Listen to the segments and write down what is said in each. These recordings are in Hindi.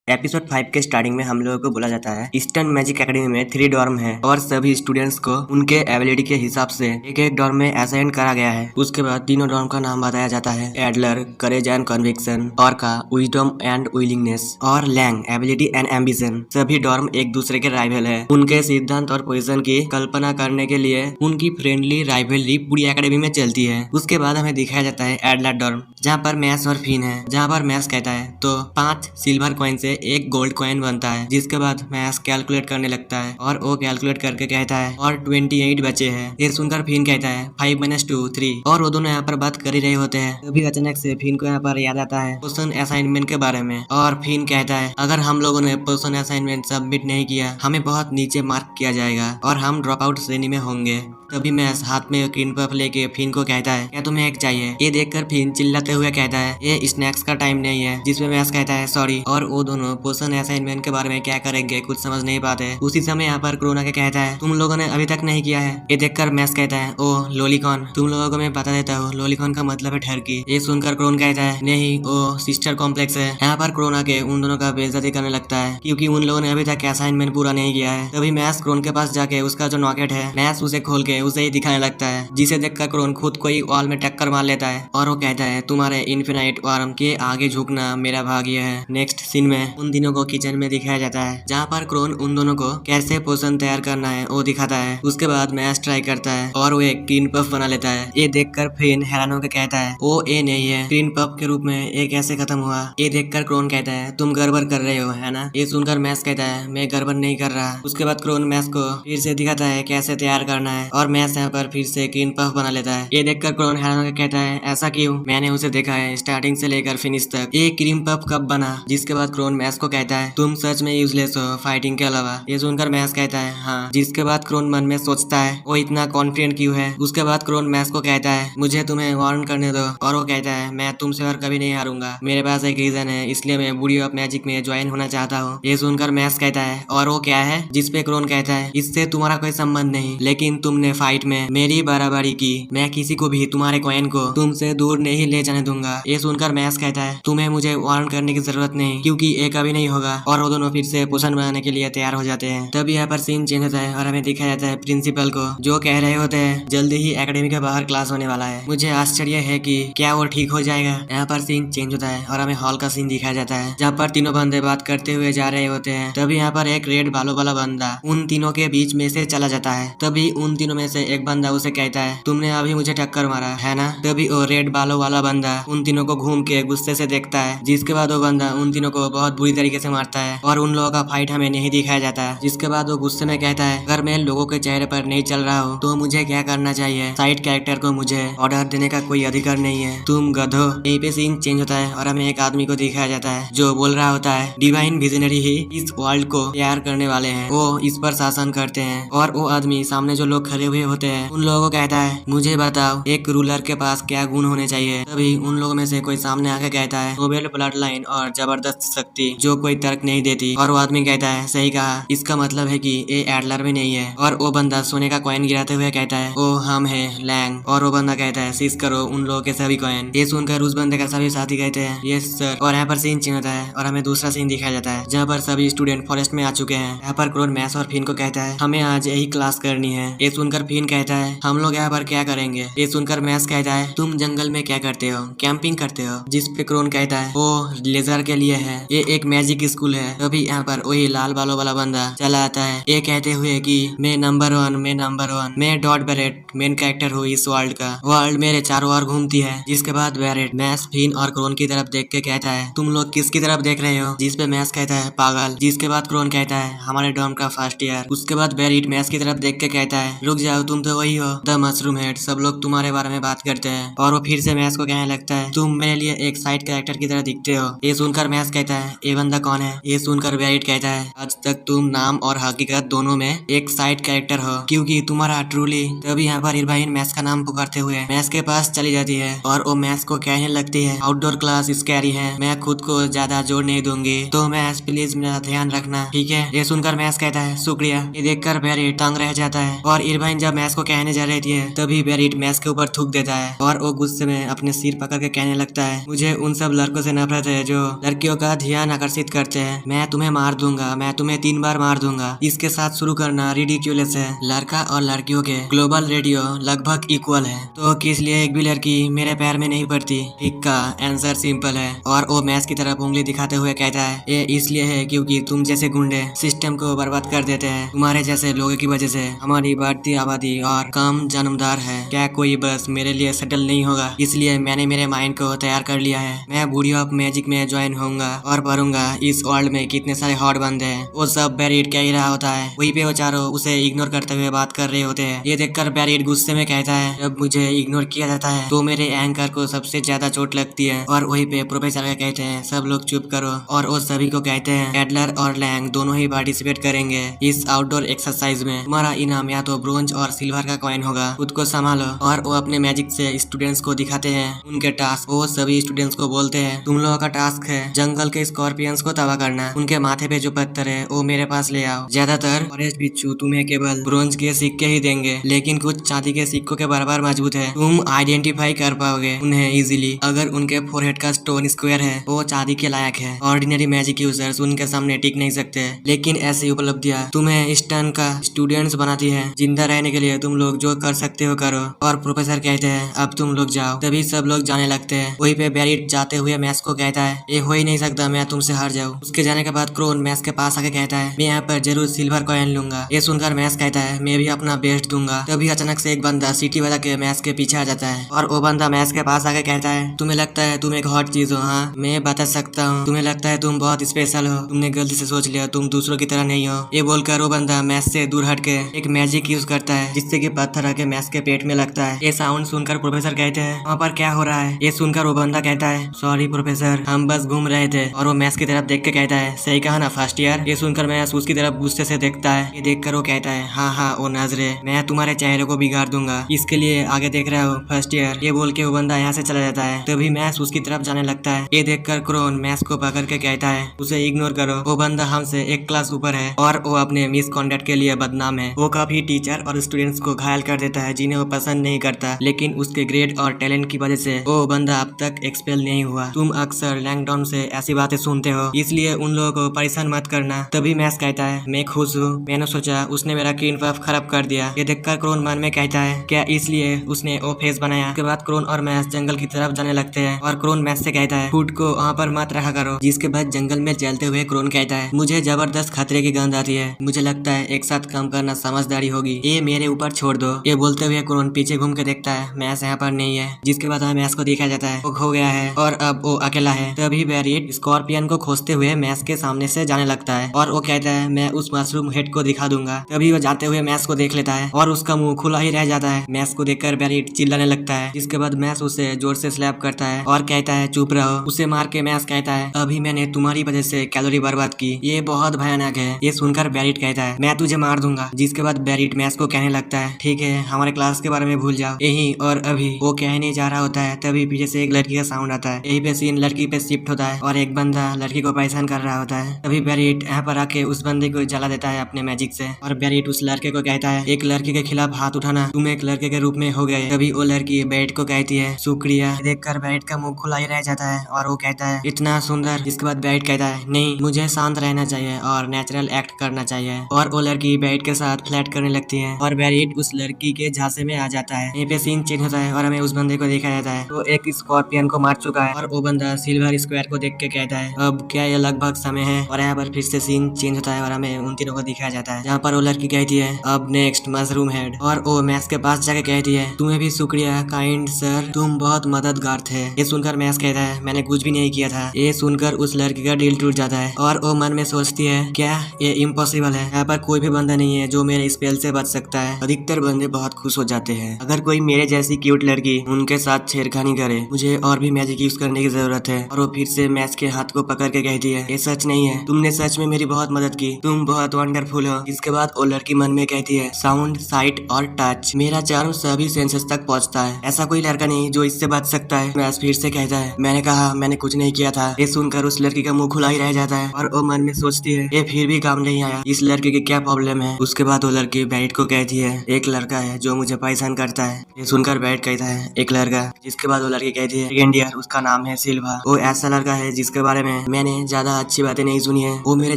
एपिसोड 5 के स्टार्टिंग में हम लोगों को बोला जाता है ईस्टर्न मैजिक एकेडमी में 3 डॉर्म है और सभी स्टूडेंट्स को उनके एबिलिटी के हिसाब से एक एक डॉर्म में असाइन करा गया है। उसके बाद तीनों डॉर्म का नाम बताया जाता है Adler, courage and conviction, orca, wisdom and willingness और लैंग, एबिलिटी एंड एम्बिशन। सभी डॉर्म एक दूसरे के राइवल है। उनके सिद्धांत और पोजीशन की कल्पना करने के लिए उनकी फ्रेंडली राइवलरी पूरी एकेडमी में चलती है। उसके बाद हमें दिखाया जाता है एडलर डॉर्म, जहाँ पर मैस और फिन है। जहाँ पर मैस कहता है तो 5 सिल्वर कॉइन से एक गोल्ड कॉइन बनता है। जिसके बाद मैस कैलकुलेट करने लगता है और वो कैलकुलेट करके कहता है और 28 बचे हैं। ये सुनकर फिन कहता है 5 - 2 3 और वो दोनों यहाँ पर बात कर ही रहे होते हैं। तभी अचानक से फिन को यहाँ पर याद आता है पोजीशन असाइनमेंट के बारे में और फिन कहता है अगर हम लोगों ने पोजीशन असाइनमेंट सबमिट नहीं किया हमें बहुत नीचे मार्क किया जाएगा और हम ड्रॉप आउट श्रेणी में होंगे। तभी मैस हाथ में क्रीम पफ लेके फिन को कहता है क्या तुम्हें एक चाहिए? ये देखकर फिन चिल्लाते हुए कहता है ये स्नैक्स का टाइम नहीं है। जिसमें मैस कहता है सॉरी और वो दोनों पोजीशन असाइनमेंट के बारे में क्या करेंगे कुछ समझ नहीं पाते। उसी समय यहाँ पर क्रोना के कहता है तुम लोगों ने अभी तक नहीं किया है। ये देखकर मैस कहता है ओ लोलिकॉन, तुम लोगों को मैं बता देता हूँ लोलिकॉन का मतलब है ठरकी। ये सुनकर क्रोन कहता है नहीं वो सिस्टर कॉम्प्लेक्स है। यहाँ पर क्रोना के उन दोनों का बेइज्जती करने लगता है क्योंकि उन लोगों ने अभी तक असाइनमेंट पूरा नहीं किया है। तभी मैस क्रोन के पास जाके उसका जो नॉकेट है मैस उसे खोल के उसे ही दिखाने लगता है। जिसे देखकर क्रोन खुद को ही वॉल में टक्कर मार लेता है और वो कहता है तुम्हारे इन्फिनाइट वार्म के आगे झुकना मेरा भाग्य है। नेक्स्ट सीन में उन दिनों को किचन में दिखाया जाता है जहाँ पर क्रोन उन दोनों को कैसे पोषण तैयार करना है वो दिखाता है। उसके बाद मैस ट्राई करता है और वो एक ग्रीन पफ बना लेता है। ये देखकर फिन हैरान होकर कहता है वो ये नहीं है, ग्रीन पफ के रूप में ये कैसे खत्म हुआ? ये देखकर क्रोन कहता है तुम गड़बड़ कर रहे हो है ना? ये सुनकर मैस कहता है मैं गड़बड़ नहीं कर रहा। उसके बाद क्रोन मैस को फिर से दिखाता है कैसे तैयार करना है और मैस यहाँ पर फिर से ग्रीन पफ बना लेता है। ये देखकर क्रोन हैरान होकर कहता है ऐसा क्यों? मैंने उसे देखा है स्टार्टिंग से लेकर फिनिश तक, ये क्रीम पफ कब बना? जिसके बाद क्रोन मैस को कहता है तुम सच में यूजलेस हो फाइटिंग के अलावा। ये सुनकर मैस कहता है हाँ। जिसके बाद क्रोन मन में सोचता है वो इतना कॉन्फिडेंट क्यों है। उसके बाद क्रोन मैस को कहता है मुझे तुम्हें वार्न करने दो और वो कहता है मैं तुमसे और कभी नहीं हारूंगा। मेरे पास एक रीजन है इसलिए मैं बूडी ऑफ मैजिक में ज्वाइन होना चाहता हूँ। ये सुनकर मैस कहता है और वो क्या है? जिसपे क्रोन कहता है इससे तुम्हारा कोई संबंध नहीं, लेकिन तुमने फाइट में मेरी बराबरी की। मैं किसी को भी तुम्हारे कॉइन को तुमसे दूर नहीं ले जाने दूंगा। ये सुनकर मैस कहता है तुम्हें मुझे वार्न करने की जरूरत नहीं क्योंकि ये कभी नहीं होगा। और वो दोनों फिर से पोषण बनाने के लिए तैयार हो जाते हैं। तब यहाँ पर सीन चेंज होता है और हमें दिखाया जाता है प्रिंसिपल को जो कह रहे होते हैं जल्दी ही एकेडमी के बाहर क्लास होने वाला है। मुझे आश्चर्य है कि क्या वो ठीक हो जाएगा। यहाँ पर सीन चेंज होता है और हमें हॉल का सीन दिखाया जाता है जहाँ पर तीनों बंदे बात करते हुए जा रहे होते हैं। तभी यहाँ पर एक रेड बालों वाला बंदा उन तीनों के बीच में से चला जाता है। तभी उन तीनों में से एक बंदा उसे कहता है तुमने अभी मुझे टक्कर मारा है ना? तभी वो रेड बालों वाला बंदा उन तीनों को घूम के गुस्से से देखता है। जिसके बाद वो बंदा उन तीनों को बहुत बुरी तरीके से मारता है और उन लोगों का फाइट हमें नहीं दिखाया जाता है। जिसके बाद वो गुस्से में कहता है अगर मैं लोगों के चेहरे पर नहीं चल रहा हूँ तो मुझे क्या करना चाहिए? साइड कैरेक्टर को मुझे ऑर्डर देने का कोई अधिकार नहीं है, तुम गधो। यहीं पे सीन चेंज होता है और हमें एक आदमी को दिखाया जाता है जो बोल रहा होता है डिवाइन विजनरी ही इस वर्ल्ड को तैयार करने वाले हैं, वो इस पर शासन करते हैं। और वो आदमी सामने जो लोग खड़े हुए होते हैं उन लोगों को कहता है मुझे बताओ एक रूलर के पास क्या गुण होने चाहिए? तभी उन लोगों में से कोई सामने आके कहता है नोबेल ब्लड लाइन और जबरदस्त शक्ति, जो कोई तर्क नहीं देती। और वो आदमी कहता है सही कहा, इसका मतलब है कि ये एडलर भी नहीं है। और वो बंदा सोने का कॉइन गिराते हुए कहता है ओ हम है लैंग। और वो बंदा कहता है सीज करो उन लोगों के सभी कॉइन। ये सुनकर उस बंदे का सभी साथी कहते हैं यस सर। और यहाँ पर सीन चेंज होता है और हमें दूसरा सीन दिखाया जाता है जहाँ पर सभी स्टूडेंट फॉरेस्ट में आ चुके हैं। यहाँ पर क्रोन मैस और फिन को कहता है हमें आज यही क्लास करनी है। ये सुनकर फिन कहता है हम लोग यहाँ पर क्या करेंगे? ये सुनकर मैस कहता है तुम जंगल में क्या करते हो? कैंपिंग करते हो। जिस पे क्रोन कहता है वो लेजर के लिए है, ये एक मैजिक स्कूल है। तभी यहाँ पर वही लाल बालों वाला बंदा चला आता है ये कहते हुए कि मैं नंबर 1, मैं नंबर 1, मैं डॉट बैरेट मेन कैरेक्टर हूँ इस वर्ल्ड का। वर्ल्ड मेरे चारों ओर घूमती है। जिसके बाद बैरेट मैस, फिन और क्रोन की तरफ देख के कहता है तुम लोग किसकी तरफ देख रहे हो? जिस पे मैस कहता है पागल। जिसके बाद क्रोन कहता है हमारे डॉम का फर्स्ट ईयर। उसके बाद बैरेट मैस की तरफ देख के कहता है रुक जाओ तुम तो वही हो द मशरूम हेड, सब लोग तुम्हारे बारे में बात करते हैं। और वो फिर से मैस को कहने लगता है तुम मेरे लिए एक साइड कैरेक्टर की तरह दिखते हो। ये सुनकर मैस कहता है ये बंदा कौन है? ये सुनकर बैरेट कहता है आज तक तुम नाम और हकीकत दोनों में एक साइड कैरेक्टर हो क्योंकि तुम्हारा ट्रूली। तभी यहाँ पर इरबाइन मैस का नाम पुकारते हुए मैस के पास चली जाती है और वो मैस को कहने लगती है आउटडोर क्लास स्कैरी है, मैं खुद को ज्यादा जोर नहीं दूंगी तो मैस प्लीज मेरा ध्यान रखना ठीक है। ये सुनकर मैस कहता है शुक्रिया। ये देखकर बैरेट तंग रह जाता है और इरबाइन स्टूडेंट जब मैथ्स को कहने जा रही है तभी बेरिट मैथ्स के ऊपर थूक देता है और वो गुस्से में अपने सिर पकड़ के कहने लगता है, मुझे उन सब लड़कों से नफरत है जो लड़कियों का ध्यान आकर्षित करते हैं। मैं तुम्हें मार दूंगा, मैं तुम्हें 3 बार मार दूंगा। इसके साथ शुरू करना रिडिक्यूलस है। लड़का और लड़कियों के ग्लोबल रेडियो लगभग इक्वल है, तो किस लिए एक भी लड़की मेरे पैर में नहीं पड़ती? इसका आंसर सिंपल है और वो मैथ्स की तरफ उंगली दिखाते हुए कहता है, ये इसलिए है क्योंकि तुम जैसे गुंडे सिस्टम को बर्बाद कर देते हैं। तुम्हारे जैसे लोगों की वजह से हमारी बढ़ती आबादी और कम जन्मदार है। क्या कोई बस मेरे लिए सेटल नहीं होगा? इसलिए मैंने मेरे माइंड को तैयार कर लिया है। मैं बूढ़ी ऑफ मैजिक में ज्वाइन होऊंगा और पढ़ूंगा इस वर्ल्ड में कितने सारे हॉट बंदे हैं। वो सब बेरिट कह ही रहा होता है, वहीं पे वो चारों उसे इग्नोर करते हुए बात कर रहे होते हैं। ये देखकर बेरिट गुस्से में कहता है, जब मुझे इग्नोर किया जाता है तो मेरे एंकर को सबसे ज्यादा चोट लगती है। और वहीं पे प्रोफेसर कहते हैं, सब लोग चुप करो। और वो सभी को कहते हैं, एडलर और लैंग दोनों ही पार्टिसिपेट करेंगे इस आउटडोर एक्सरसाइज में। तुम्हारा इनाम या तो ब्रोंज और सिल्वर का कॉइन होगा, खुद को संभालो। और वो अपने मैजिक से स्टूडेंट्स को दिखाते हैं उनके टास्क। वो सभी स्टूडेंट्स को बोलते हैं, तुम लोगों का टास्क है जंगल के स्कॉर्पियंस को तबाह करना। उनके माथे पे जो पत्थर है वो मेरे पास ले आओ। ज्यादातर फॉरेस्ट बिच्छू तुम्हें केवल ब्रोंज के सिक्के ही देंगे, लेकिन कुछ चांदी के सिक्कों के बराबर मजबूत है। तुम आइडेंटिफाई कर पाओगे उन्हें इजीली। अगर उनके फोरहेड का स्टोन स्क्वायर है वो चांदी के लायक है। ऑर्डिनरी मैजिक यूजर्स उनके सामने टिक नहीं सकते, लेकिन ऐसी उपलब्धियां तुम्हें स्टन का स्टूडेंट्स बनाती है। जिंदा रहने के लिए तुम लोग जो कर सकते हो करो। और प्रोफेसर कहते हैं, अब तुम लोग जाओ। तभी सब लोग जाने लगते हैं। वहीं पे बेरिट जाते हुए मैथ्स को कहता है, ये हो ही नहीं सकता, मैं तुमसे हार जाऊँ। उसके जाने के बाद क्रोन मैथ्स के पास आके कहता है, मैं यहाँ पर जरूर सिल्वर कॉइन लूंगा। ये सुनकर मैथ्स कहता है, मैं भी अपना बेस्ट दूंगा। तभी अचानक से एक बंदा सीटी बजा के मैथ्स के पीछे आ जाता है और वो बंदा मैथ्स के पास आके कहता है, तुम्हें लगता है तुम एक हॉट चीज हो? हाँ, मैं बता सकता हूँ। तुम्हें लगता है तुम बहुत स्पेशल हो, तुमने गलती से सोच लिया, तुम दूसरों की तरह नहीं हो। ये बोलकर वो बंदा मैथ्स से दूर हट के एक मैजिक यूज करता है जिससे कि पत्थर आके मैथ्स के पेट में लगता है। ये साउंड सुनकर प्रोफेसर कहते हैं, वहाँ पर क्या हो रहा है? ये सुनकर वो बंदा कहता है, सॉरी प्रोफेसर, हम बस घूम रहे थे। और वो मैथ्स की तरफ देख के कहता है, सही कहा ना फर्स्ट ईयर? ये सुनकर मैथ्स उसकी तरफ गुस्से से देखता है। ये देखकर वो कहता है, हाँ हाँ वो नजरे, मैं तुम्हारे चेहरे को बिगाड़ दूंगा, इसके लिए आगे देख रहा हूँ फर्स्ट ईयर। ये बोल के वो बंदा यहाँ से चला जाता है। तभी मैथ्स उसकी तरफ जाने लगता है। ये देखकर क्रोन मैथ्स को पकड़ के कहता है, उसे इग्नोर करो, वो बंदा हमसे एक क्लास ऊपर है और वो अपने मिसकॉन्डक्ट के लिए बदनाम है। वो काफी टीचर और स्टूडेंट्स को घायल कर देता है जिन्हें वो पसंद नहीं करता, लेकिन उसके ग्रेड और टैलेंट की वजह से वो बंदा अब तक एक्सपेल नहीं हुआ। तुम अक्सर लैंगडॉन से ऐसी बातें सुनते हो, इसलिए उन लोगों को परेशान मत करना। तभी मैथ्स कहता है, मैं खुश हूँ, मैंने सोचा उसने मेरा क्रीन पफ खराब कर दिया। ये देखकर क्रोन मन में कहता है, क्या इसलिए उसने वो फेस बनाया? उसके बाद क्रोन और मैथ्स जंगल की तरफ जाने लगते हैं और क्रोन मैथ्स से कहता है, फूड को वहाँ पर मत रखा करो। जिसके बाद जंगल में जलते हुए क्रोन कहता है, मुझे जबरदस्त खतरे की गंध आती है, मुझे लगता है एक साथ काम करना समझदारी होगी, ये मेरे ऊपर छोड़ दो। ये बोलते हुए क्रोन पीछे घूम के देखता है, मैथ्स यहाँ पर नहीं है। जिसके बाद मैथ्स को देखा जाता है वो खो गया है और अब वो अकेला है। तभी बेरिट स्कॉर्पियन को खोजते हुए मैथ्स के सामने से जाने लगता है और वो कहता है, मैं उस मशरूम हेड को दिखा दूंगा। तभी वो जाते हुए मैथ्स को देख लेता है और उसका मुंह खुला ही रह जाता है। मैथ्स को देखकर बेरिट चिल्लाने लगता है। जिसके बाद मैथ्स उसे जोर से स्लैप करता है और कहता है, चुप रहो। उसे मार के मैथ्स कहता है, अभी मैंने तुम्हारी वजह से कैलोरी बर्बाद की, ये बहुत भयानक है। ये सुनकर बेरिट कहता है, मैं तुझे मार दूंगा। जिसके बाद बेरिट मैथ्स को कहने लगता है, ठीक है, हमारे क्लास के बारे में भूल जाओ, यही और अभी। वो कहने जा रहा होता है तभी पीछे से एक लड़की का साउंड आता है। यही पे सीन लड़की पे शिफ्ट होता है और एक बंदा लड़की को परेशान कर रहा होता है। तभी बेरिट यहाँ पर आके उस बंदे को जला देता है अपने मैजिक से और बेरिट उस लड़के को कहता है, एक लड़के के खिलाफ हाथ उठाना, तुम एक लड़के के रूप में हो गए। तभी वो लड़की बेरिट को कहती है, शुक्रिया। देखकर बेरिट का मुंह खुला ही रह जाता है और वो कहता है, इतना सुंदर। जिसके बाद बेरिट कहता है, नहीं, मुझे शांत रहना चाहिए और नेचुरल एक्ट करना चाहिए। और वो लड़की बेरिट के साथ फ्लर्ट करने लगती है और बेरिट उस लड़की के झांसे में आ जाता है। यहीं पे सीन चेंज होता है और हमें उस बंदे को देखा जाता है तो एक स्कॉर्पियन को मार चुका है और वो बंदा सिल्वर स्क्वायर को देख के कहता है, अब क्या ये लगभग समय है। और यहाँ पर फिर से सीन चेंज होता है और हमें उन तीनों को दिखाया जाता है जहाँ पर वो लड़की कहती है, अब नेक्स्ट मशरूम हेड। और वो मैथ्स के पास जाके कहती है, तुम्हें भी शुक्रिया काइंड सर, तुम बहुत मददगार थे। ये सुनकर मैथ्स कहता है, मैंने कुछ भी नहीं किया था। ये सुनकर उस लड़की का दिल टूट जाता है और वो मन में सोचती है, क्या ये इम्पॉसिबल है? यहाँ पर कोई भी बंदा नहीं है जो मेरे स्पेल से बच सकता है। अधिकतर बंदे बहुत खुश हो जाते हैं अगर कोई मेरे जैसी क्यूट लड़की उनके साथ छेड़खानी करे। मुझे और भी मैजिक यूज करने की जरूरत है। और वो फिर से मैथ्स के हाथ को पकड़ के कहती है, ये सच नहीं है, तुमने सच में मेरी बहुत मदद की, तुम बहुत वंडरफुल हो। इसके बाद वो लड़की मन में कहती है, साउंड, साइट और टच, मेरा चार्म सभी सेंसेस तक पहुंचता है, ऐसा कोई लड़का नहीं जो इससे बच सकता है। मैथ्स फिर से कहता है, मैंने कहा मैंने कुछ नहीं किया था। ये सुनकर उस लड़की का मुंह खुला ही रह जाता है और वो मन में सोचती है, ये फिर भी काम नहीं आया, इस लड़के की क्या प्रॉब्लम है। उसके बाद वो लड़की बेरिट को कहती कहती है एक लड़का है जो मुझे परेशान करता है। ये सुनकर बैरिट कहता है एक लड़का। जिसके बाद वो लड़की कहती है सेकेंड ईयर, उसका नाम है सिल्वा। वो ऐसा लड़का है जिसके बारे में मैंने ज्यादा अच्छी बातें नहीं सुनी है। वो मेरे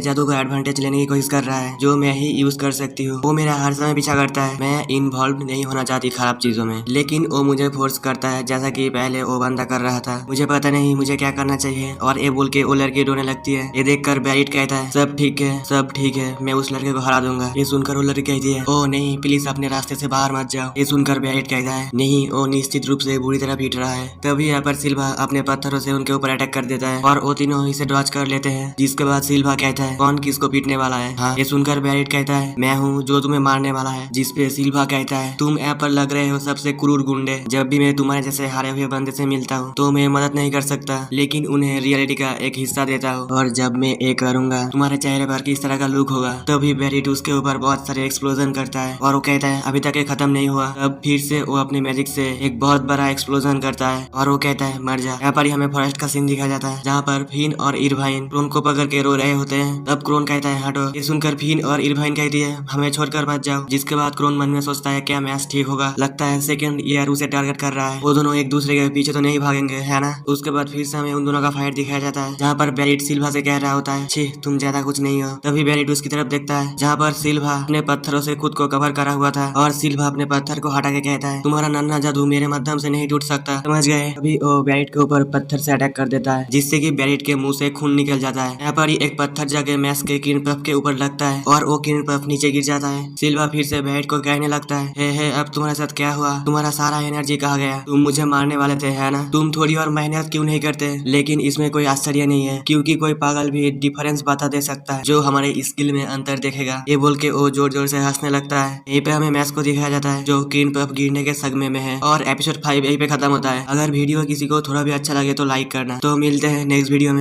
जादू का एडवांटेज लेने की कोशिश कर रहा है जो मैं ही यूज कर सकती हूँ। वो मेरा हर समय पीछा करता है। मैं इन्वॉल्व नहीं होना चाहती खराब चीजों में, लेकिन वो मुझे फोर्स करता है जैसा कि पहले वो बंदा कर रहा था। मुझे पता नहीं मुझे क्या करना चाहिए। और ये बोल के वो लड़की रोने लगती है। ये देखकर बैरिट कहता है सब ठीक है, सब ठीक है, मैं उस लड़के को हरा दूंगा। ये सुनकर वो लड़की कहती है ओ नहीं, प्लीज अपने रास्ते से बाहर मत जाओ। ये सुनकर बैरिट कहता है नहीं, वो निश्चित रूप से बुरी तरह पीट रहा है। तभी यहाँ पर सिल्वा अपने पत्थरों से उनके ऊपर अटैक कर देता है और वो तीनों इसे डॉज कर लेते हैं। जिसके बाद सिल्वा कहता है कौन किसको पीटने वाला है? हाँ। ये सुनकर बैरिट कहता है मैं हूँ जो तुम्हें मारने वाला है। जिसपे सिल्वा कहता है तुम ऐप पर लग रहे हो सबसे क्रूर गुंडे। जब भी मैं तुम्हारे जैसे हारे हुए बंदे से मिलता हूँ तो मैं मदद नहीं कर सकता, लेकिन उन्हें रियलिटी का एक हिस्सा देता हूँ। और जब मैं ये करूंगा तुम्हारे चेहरे पर किस तरह का लुक होगा। तभी बैरिट उसके ऊपर बहुत सारे एक्सप्लोजन करता है और वो कहता है अभी तक ये खत्म नहीं हुआ। तब फिर से वो अपने मैजिक से एक बहुत बड़ा एक्सप्लोजन करता है और वो कहता है मर जा। यहाँ पर हमें फॉरेस्ट का सीन दिखाया जाता है जहाँ पर फिन और इरवाइन क्रोन को पकड़ के रो रहे होते हैं। तब क्रोन कहता है हटो। ये सुनकर फिन और इरवाइन कहती है हमें छोड़कर मत जाओ। जिसके बाद क्रोन मन में सोचता है क्या मैच ठीक होगा, लगता है सेकंड ईयर उसे टारगेट कर रहा है। वो दोनों एक दूसरे के पीछे तो नहीं भागेंगे है ना। उसके बाद फिर से हमें उन दोनों का फाइट दिखाया जाता है जहाँ पर बैरिट सिल्वा से कह रहा होता है छी तुम ज्यादा कुछ नहीं हो। तभी बैरिट उसकी तरफ देखता है जहाँ पर सिल्वा अपने पत्थरों से खुद को कवर करा हुआ था और सिल्वा अपने पत्थर को हटा के कहता है तुम्हारा नन्हा जादू मेरे माध्यम से नहीं टूट सकता, समझ गए। अभी वो बैरिट के ऊपर पत्थर से अटैक कर देता है जिससे कि बैरिट के मुंह से खून निकल जाता है। यहाँ पर ही एक पत्थर जाके मैस के किरण पफ के ऊपर लगता है और वो किरण पफ नीचे गिर जाता है। सिल्वा फिर से बैरिट को कहने लगता है हे अब तुम्हारे साथ क्या हुआ, तुम्हारा सारा एनर्जी कहाँ गया? तुम मुझे मारने वाले थे है ना, तुम थोड़ी और मेहनत क्यों नहीं करते? लेकिन इसमें कोई आश्चर्य नहीं है क्योंकि कोई पागल भी डिफरेंस बता दे सकता है जो हमारे स्किल में अंतर देखेगा। ये बोल के वो जोर जोर से हंसने लगता है। यहीं पे हमें मैच को दिखाया जाता है जो किरण पफ गिरने के सदमे में है और एपिसोड 5 यहीं पे खत्म होता है। अगर वीडियो किसी को थोड़ा भी अच्छा लगे तो लाइक करना। तो मिलते हैं नेक्स्ट वीडियो में।